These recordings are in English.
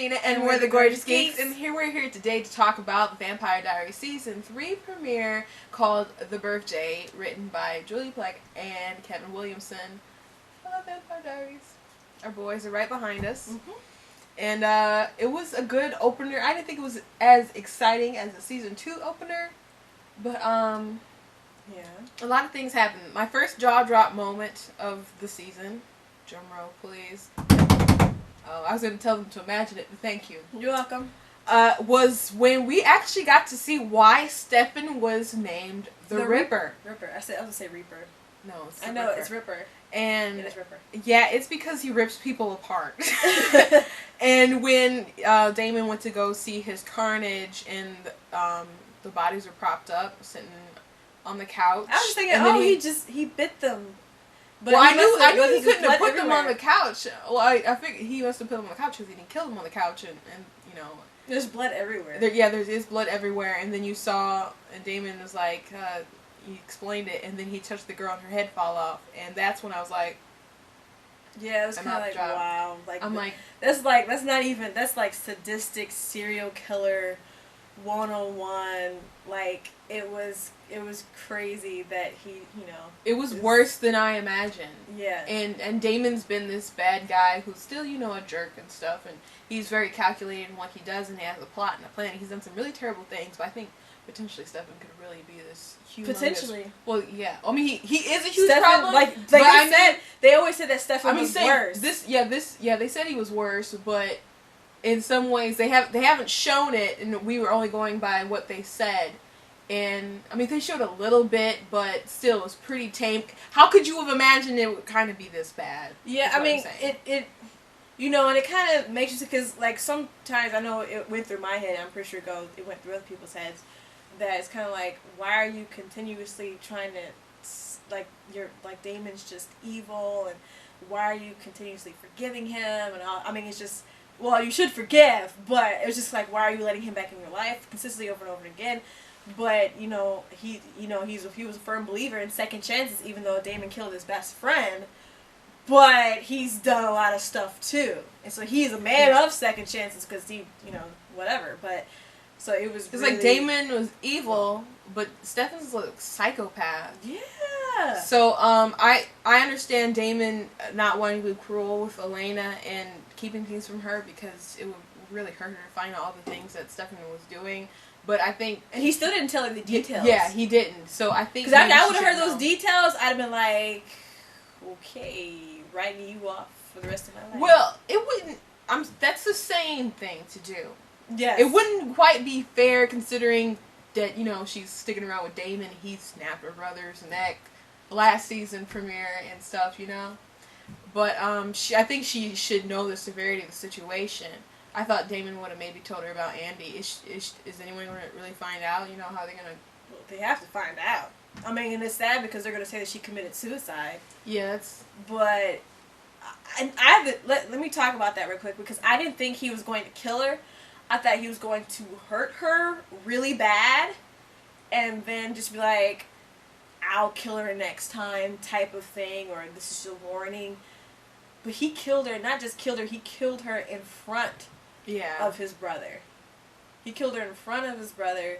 Christina, and we're the Gorgeous Geeks, and we're here today to talk about the Vampire Diaries Season 3 premiere called The Birthday, written by Julie Plec and Kevin Williamson. Vampire Diaries. Our boys are right behind us. Mm-hmm. And it was a good opener. I didn't think it was as exciting as the Season 2 opener, but yeah, a lot of things happened. My first jaw drop moment of the season, drum roll please. Oh, I was going to tell them to imagine it, but thank you. You're welcome. Was when we actually got to see why Stefan was named the Ripper. Ripper. I was going to say Reaper. No, it's I know, it's Ripper. And it is Ripper. Yeah, it's because he rips people apart. And when Damon went to go see his carnage and the bodies were propped up, sitting on the couch. I was just thinking, he bit them. But well, I knew he couldn't have put them on the couch. Well, I figured he must have put them on the couch because he didn't kill them on the couch, and you know. There's blood everywhere. There is blood everywhere, and then you saw, and Damon was like, he explained it, and then he touched the girl and her head fall off, and that's when I was like, yeah, it was kind of like, wow. That's like sadistic serial killer 101. Like, it was crazy that he, you know. It was worse than I imagined. Yeah. And Damon's been this bad guy who's still, you know, a jerk and stuff, and he's very calculated in what he does, and he has a plot and a plan. He's done some really terrible things, but I think potentially Stefan could really be this humongous... Potentially. Well, yeah. I mean, he is a huge problem. They always said that Stefan was worse. They said he was worse, but in some ways they haven't shown it, and we were only going by what they said. And I mean, they showed a little bit, but still, it was pretty tame. How could you have imagined it would kind of be this bad? Yeah, I mean, it you know, and it kind of makes you, because like sometimes I know it went through my head. I'm pretty sure it went through other people's heads. That it's kind of like, why are you continuously trying to Damon's just evil, and why are you continuously forgiving him and all? I mean, it's just, well, you should forgive, but it was just like, why are you letting him back in your life consistently over and over again? But you know, he was a firm believer in second chances, even though Damon killed his best friend. But he's done a lot of stuff too, and so he's a man of second chances because he, you know, whatever. But so it was. It's really, like Damon was evil, but Stefan's a psychopath. Yeah. So I understand Damon not wanting to be cruel with Elena and keeping things from her because it would really hurt her to find out all the things that Stefan was doing. But I think... And he still didn't tell her the details. Yeah, he didn't. So I think... Because I would have heard those details, I'd have been like, okay, writing you off for the rest of my life. Well, it wouldn't... that's the same thing to do. Yes. It wouldn't quite be fair considering that, you know, she's sticking around with Damon. He snapped her brother's neck last season premiere and stuff, you know? But I think she should know the severity of the situation. I thought Damon would have maybe told her about Andy. Is anyone going to really find out? You know, how they're going to... Well, they have to find out. I mean, and it's sad because they're going to say that she committed suicide. Yeah, that's... But... let me talk about that real quick, because I didn't think he was going to kill her. I thought he was going to hurt her really bad and then just be like, I'll kill her next time type of thing, or this is a warning. But he killed her. Not just killed her, he killed her in front of his brother. He killed her in front of his brother,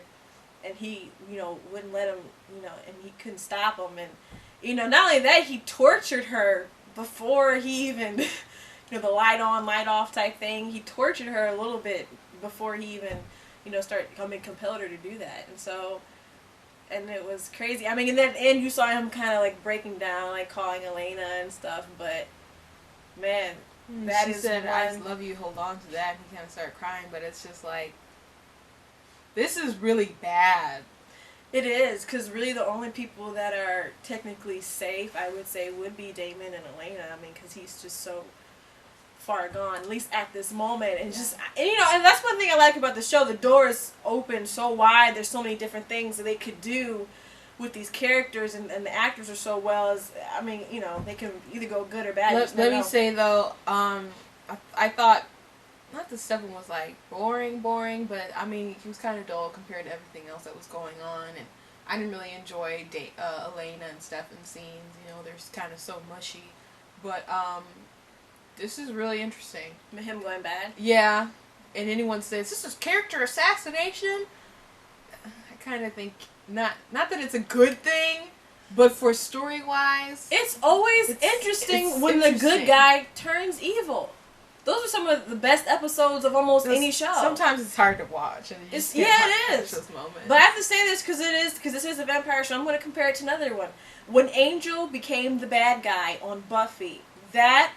and he, you know, wouldn't let him, you know, and he couldn't stop him. And, you know, not only that, he tortured her before he even, you know, the light on, light off type thing. He tortured her a little bit before he even, you know, compelled her to do that. And so, and it was crazy. I mean, in that end, you saw him kind of like breaking down, like calling Elena and stuff, but, man... She said, I love you, hold on to that. And he kind of started crying, but it's just like, this is really bad. It is, because really the only people that are technically safe, I would say, would be Damon and Elena. I mean, because he's just so far gone, at least at this moment. And just, and you know, and that's one thing I like about the show. The door is open so wide. There's so many different things that they could do with these characters, and the actors are so well. I mean, you know, they can either go good or bad. Let me say though, I thought, not that Stefan was like boring, but I mean, he was kind of dull compared to everything else that was going on, and I didn't really enjoy Elena and Stefan's scenes. You know, they're kind of so mushy, but this is really interesting. Him going bad? Yeah. and anyone says this is character assassination, I kind of think not that it's a good thing, but for story wise, it's always interesting it's when interesting. the good guy turns evil. Those are some of the best episodes of almost any show. Sometimes it's hard to watch, and you just it can't is. catch those moments. But I have to say this because this is a vampire show. I'm going to compare it to another one. When Angel became the bad guy on Buffy, that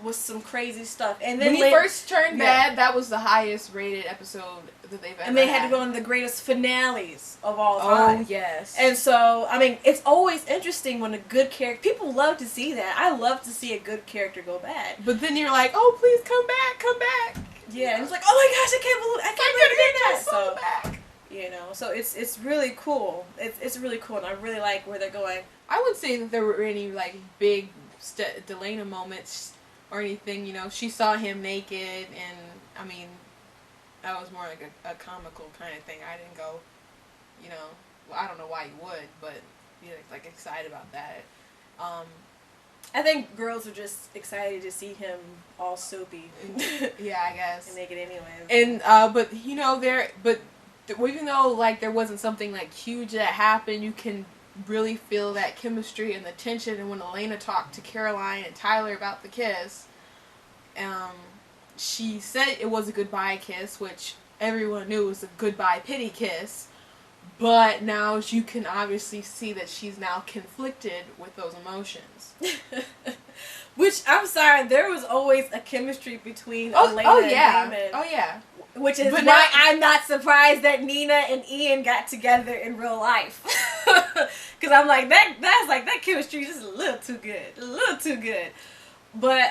was some crazy stuff. And then when he first turned bad, that was the highest rated episode that they've ever had. And they had to go on the greatest finales of all time. Oh, yes. And so, I mean, it's always interesting when a good character... People love to see that. I love to see a good character go bad. But then you're like, oh, please come back, come back. Yeah, and it's like, oh my gosh, I can't believe that. So back. You know, so it's really cool. It's really cool, and I really like where they're going. I wouldn't say that there were any, like, big Delana moments or anything, you know. She saw him naked, and, I mean, that was more like a comical kind of thing. I didn't go, you know, well, I don't know why you would, but, you know, like, excited about that. I think girls are just excited to see him all soapy. Yeah, I guess. And naked anyway. And, but, you know, even though, like, there wasn't something, like, huge that happened, you can really feel that chemistry and the tension. And when Elena talked to Caroline and Tyler about the kiss, she said it was a goodbye kiss, which everyone knew was a goodbye pity kiss. But now you can obviously see that she's now conflicted with those emotions. Which, I'm sorry, there was always a chemistry between Elena and Damon. Oh, yeah. Which is why I'm not surprised that Nina and Ian got together in real life. Because I'm like, that chemistry is just a little too good. A little too good. But,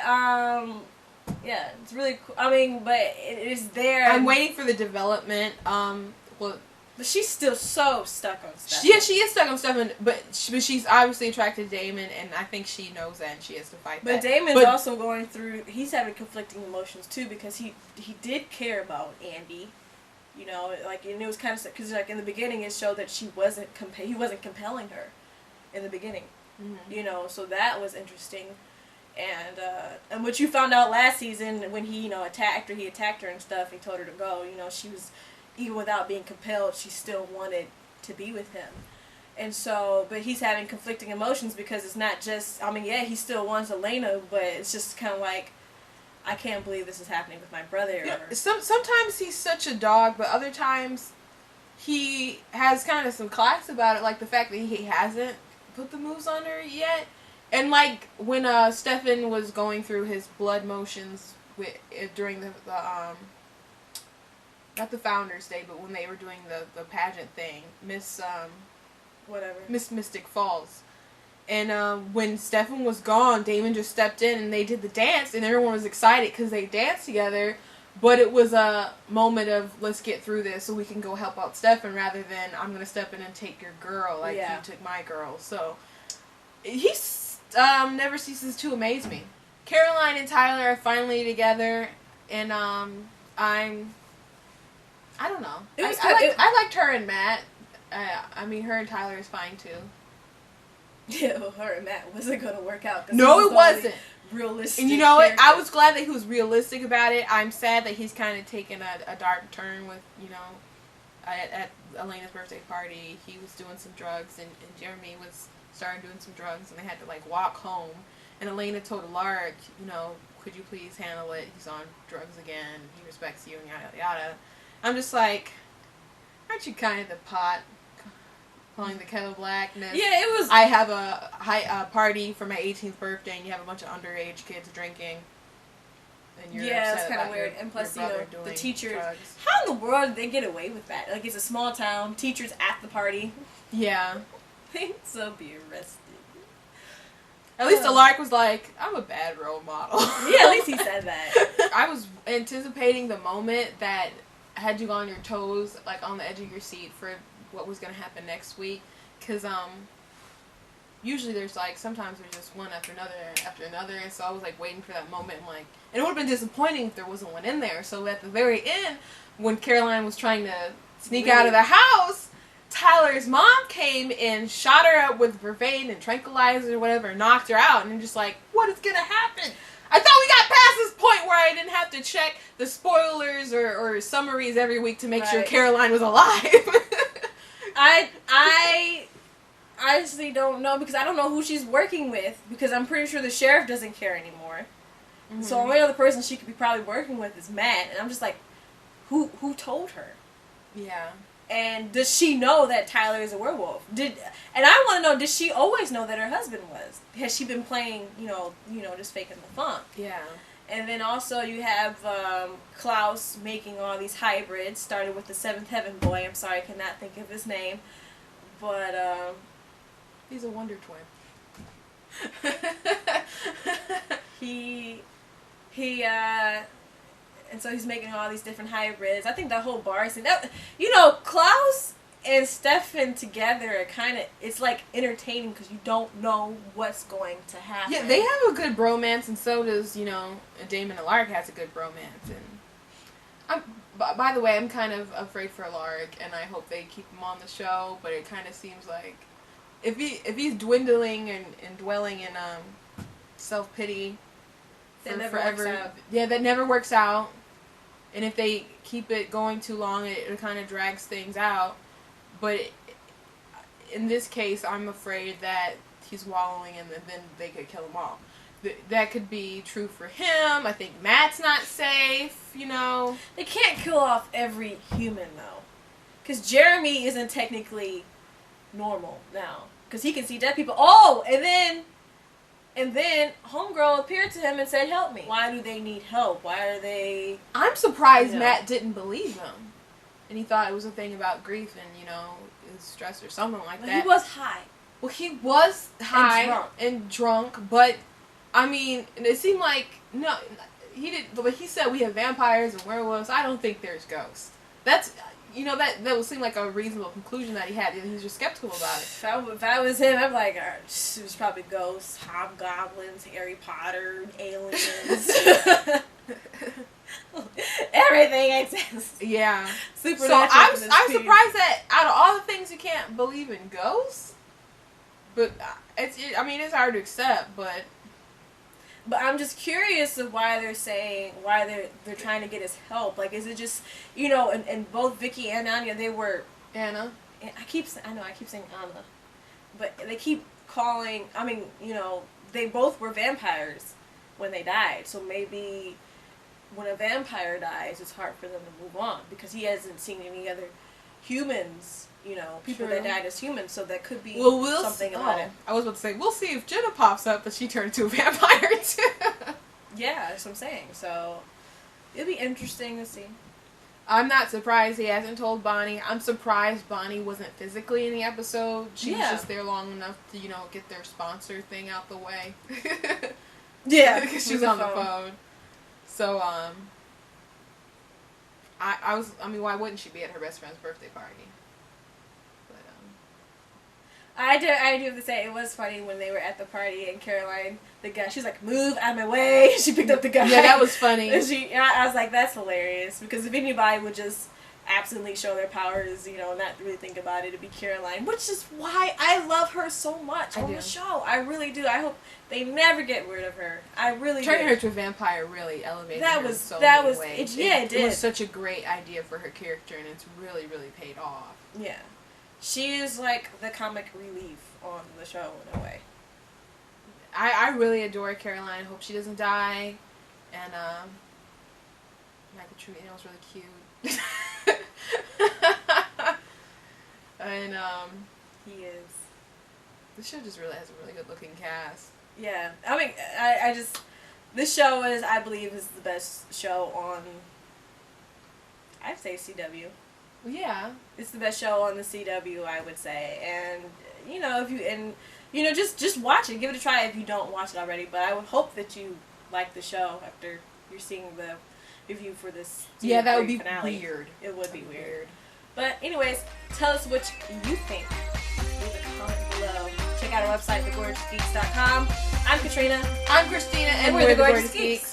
yeah, it's really cool. I mean, but it is there. I'm waiting for the development. But she's still so stuck on Stefan. Yeah, she is stuck on Stefan, but she's obviously attracted to Damon, and I think she knows that, and she has to fight that. But Damon's also going through, he's having conflicting emotions, too, because he did care about Andy, you know, like, and it was kind of, because, like, in the beginning, it showed that he wasn't compelling her in the beginning, you know, so that was interesting. And what you found out last season, when he, you know, attacked her and stuff, he told her to go, you know, she was... Even without being compelled, she still wanted to be with him. And so, but he's having conflicting emotions because it's not just, I mean, yeah, he still wants Elena, but it's just kind of like, I can't believe this is happening with my brother. Yeah, sometimes he's such a dog, but other times he has kind of some class about it, like the fact that he hasn't put the moves on her yet. And like when Stefan was going through his blood motions during the not the Founders Day, but when they were doing the pageant thing, Miss Mystic Falls. And when Stefan was gone, Damon just stepped in and they did the dance, and everyone was excited because they danced together, but it was a moment of, let's get through this so we can go help out Stefan, rather than, I'm going to step in and take your girl like you took my girl. So, he's never ceases to amaze me. Caroline and Tyler are finally together, and I don't know. I liked her and Matt. I mean, her and Tyler is fine too. Yeah, well, her and Matt wasn't going to work out. No, it wasn't. Realistic. And you know what? I was glad that he was realistic about it. I'm sad that he's kind of taken a dark turn with, you know, at Elena's birthday party, he was doing some drugs, and Jeremy was started doing some drugs, and they had to, like, walk home. And Elena told Alaric, you know, could you please handle it? He's on drugs again. He respects you, and yada, yada. I'm just like, aren't you kind of the pot calling the kettle blackness? Yeah, it was. I have a party for my 18th birthday, and you have a bunch of underage kids drinking. And you're upset it's kind of about weird. And plus, you know, the teachers. Drugs. How in the world did they get away with that? Like, it's a small town. Teachers at the party. Yeah. They'd so be arrested. At least Alaric was like, I'm a bad role model. Yeah, at least he said that. I was anticipating the moment that had you on your toes, like on the edge of your seat for what was going to happen next week. Because usually there's like, sometimes there's just one after another. And so I was like waiting for that moment. And it would have been disappointing if there wasn't one in there. So at the very end, when Caroline was trying to sneak out of the house, Tyler's mom came and shot her up with Vervain and tranquilizers or whatever and knocked her out. And I'm just like, what is going to happen? I thought we got past this point where I didn't have to check the spoilers or summaries every week to make sure Caroline was alive. I honestly don't know because I don't know who she's working with because I'm pretty sure the sheriff doesn't care anymore. Mm-hmm. So the only other person she could be probably working with is Matt, and I'm just like, who told her? Yeah. And does she know that Tyler is a werewolf? And I want to know, did she always know that her husband was? Has she been playing, just faking the funk? Yeah. And then also you have Klaus making all these hybrids. Started with the Seventh Heaven boy. I'm sorry, I cannot think of his name, but he's a Wonder Twin. And so he's making all these different hybrids. I think that whole bar scene, Klaus and Stefan together are kind of, it's like entertaining because you don't know what's going to happen. Yeah, they have a good bromance, and so does, Damon and Lark has a good bromance. And by the way, I'm kind of afraid for Lark, and I hope they keep him on the show, but it kind of seems like if he's dwindling and dwelling in self-pity forever, yeah, that never works out. And if they keep it going too long, it kind of drags things out. But in this case, I'm afraid that he's wallowing and then they could kill him all. That could be true for him. I think Matt's not safe, They can't kill off every human, though. Because Jeremy isn't technically normal now. Because he can see dead people. Oh, and then Homegirl appeared to him and said, help me. Why do they need help? Why are they... I'm surprised Matt didn't believe him. And he thought it was a thing about grief and, stress or something like that. He was high. Well, he was high and drunk, but, I mean, it seemed like, no, he didn't, but he said we have vampires and werewolves. I don't think there's ghosts. That's... that would seem like a reasonable conclusion that he had. He was just skeptical about it. If I was him, I'm like, it was probably ghosts, hobgoblins, Harry Potter, aliens. Everything exists. Yeah. Supernatural. So I'm surprised that out of all the things you can't believe in ghosts, but it's hard to accept, but I'm just curious of why they're trying to get his help. Like, is it just, and both Vicky and Anya, they were... Anna? I keep saying Anna. But they keep calling, they both were vampires when they died. So maybe when a vampire dies, it's hard for them to move on. Because he hasn't seen any other humans, people that died as humans, so that could be something about it. I was about to say, we'll see if Jenna pops up, but she turned into a vampire too. Yeah, that's what I'm saying. So, it'll be interesting to see. I'm not surprised he hasn't told Bonnie. I'm surprised Bonnie wasn't physically in the episode. She was just there long enough to, get their sponsor thing out the way. Yeah. Because she was on the phone. So, why wouldn't she be at her best friend's birthday party? I do have to say, it was funny when they were at the party and Caroline, the guy, she's like, move out of my way. She picked up the guy. Yeah, that was funny. And I was like, that's hilarious. Because if anybody would just absolutely show their powers, not really think about it, it'd be Caroline. Which is why I love her so much on the show. I really do. I hope they never get rid of her. I really do. Turning her to a vampire really elevated her in so many ways. It did. It was such a great idea for her character, and it's really, really paid off. Yeah. She is like the comic relief on the show in a way. I really adore Caroline. Hope she doesn't die. And Michael Trevino is really cute. And he is. The show just really has a really good looking cast. Yeah, I just this show I believe is the best show on. I'd say CW. Yeah, it's the best show on the CW, I would say, and just watch it, give it a try if you don't watch it already. But I would hope that you like the show after you're seeing the review for this. Yeah, that would be finale. Weird. It would be weird. But anyways, tell us what you think. Leave a comment below. Check out our website, thegorgeousgeeks.com. I'm Katrina. I'm Christina, and we're the Gorgeous Geeks.